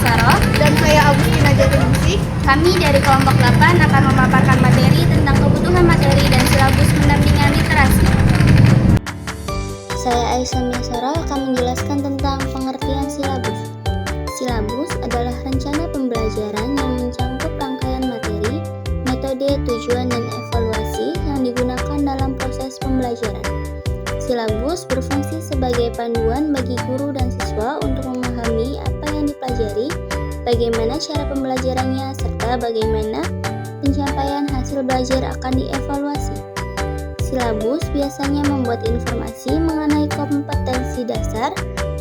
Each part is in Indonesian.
Saro. Dan saya Agustina Jatiningsih. Kami dari kelompok 8 akan memaparkan materi tentang kebutuhan materi dan silabus pendampingan literasi. Saya Aisyah Sara akan menjelaskan tentang pengertian silabus. Silabus adalah rencana pembelajaran yang mencakup rangkaian materi, metode, tujuan, dan evaluasi yang digunakan dalam proses pembelajaran. Silabus berfungsi sebagai panduan bagi guru dan siswa untuk memahami apa yang dipelajari, bagaimana cara pembelajarannya, serta bagaimana pencapaian hasil belajar akan dievaluasi. Silabus biasanya membuat informasi mengenai kompetensi dasar,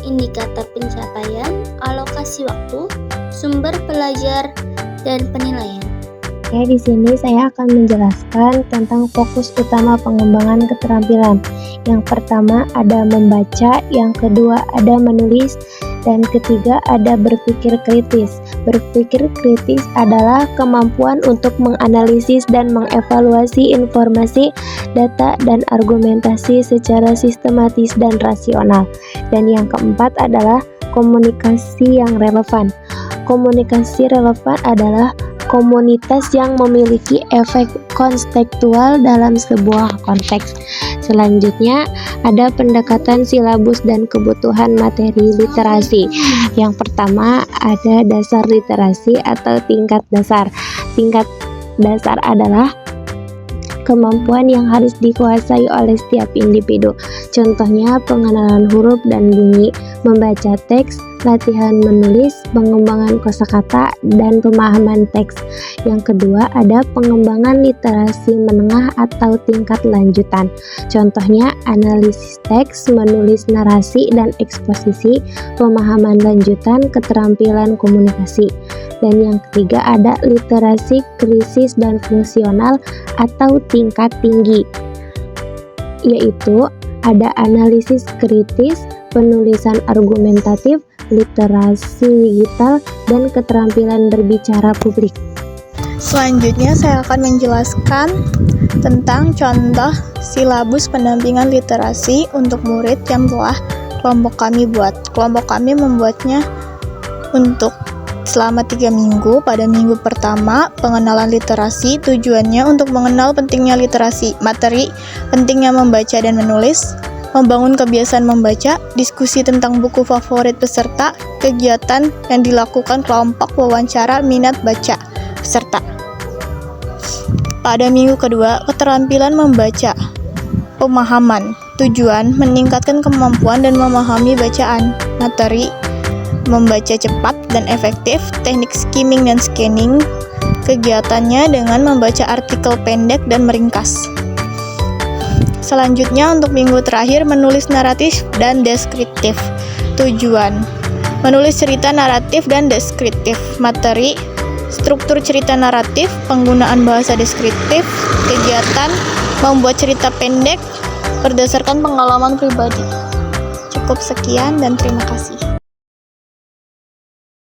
indikator pencapaian, alokasi waktu, sumber belajar, dan penilaian. Oke, di sini saya akan menjelaskan tentang fokus utama pengembangan keterampilan. Yang pertama ada membaca, yang kedua ada menulis, dan ketiga ada berpikir kritis. Berpikir kritis adalah kemampuan untuk menganalisis dan mengevaluasi informasi, data, dan argumentasi secara sistematis dan rasional. Dan yang keempat adalah komunikasi yang relevan. Komunikasi relevan adalah komunitas yang memiliki efek kontekstual dalam sebuah konteks. Selanjutnya, ada pendekatan silabus dan kebutuhan materi literasi. Yang pertama, ada dasar literasi atau tingkat dasar. Tingkat dasar adalah kemampuan yang harus dikuasai oleh setiap individu. Contohnya, pengenalan huruf dan bunyi, membaca teks, latihan menulis, pengembangan kosakata, dan pemahaman teks. Yang kedua, ada pengembangan literasi menengah atau tingkat lanjutan. Contohnya, analisis teks, menulis narasi dan eksposisi, pemahaman lanjutan, keterampilan komunikasi. Dan yang ketiga, ada literasi krisis dan fungsional atau tingkat tinggi, yaitu ada analisis kritis, penulisan argumentatif, literasi digital, dan keterampilan berbicara publik. Selanjutnya saya akan menjelaskan tentang contoh silabus pendampingan literasi untuk murid yang telah kelompok kami buat. Kelompok kami membuatnya untuk selama 3 minggu. Pada minggu pertama, pengenalan literasi, tujuannya untuk mengenal pentingnya literasi, materi, pentingnya membaca dan menulis, membangun kebiasaan membaca, diskusi tentang buku favorit peserta, kegiatan yang dilakukan kelompok, wawancara minat baca peserta. Pada minggu kedua, keterampilan membaca, pemahaman, tujuan meningkatkan kemampuan dan memahami bacaan, materi, membaca cepat dan efektif, teknik skimming dan scanning, kegiatannya dengan membaca artikel pendek dan meringkas. Selanjutnya untuk minggu terakhir menulis naratif dan deskriptif. Tujuan: menulis cerita naratif dan deskriptif. Materi: struktur cerita naratif, penggunaan bahasa deskriptif. Kegiatan: membuat cerita pendek berdasarkan pengalaman pribadi. Cukup sekian dan terima kasih.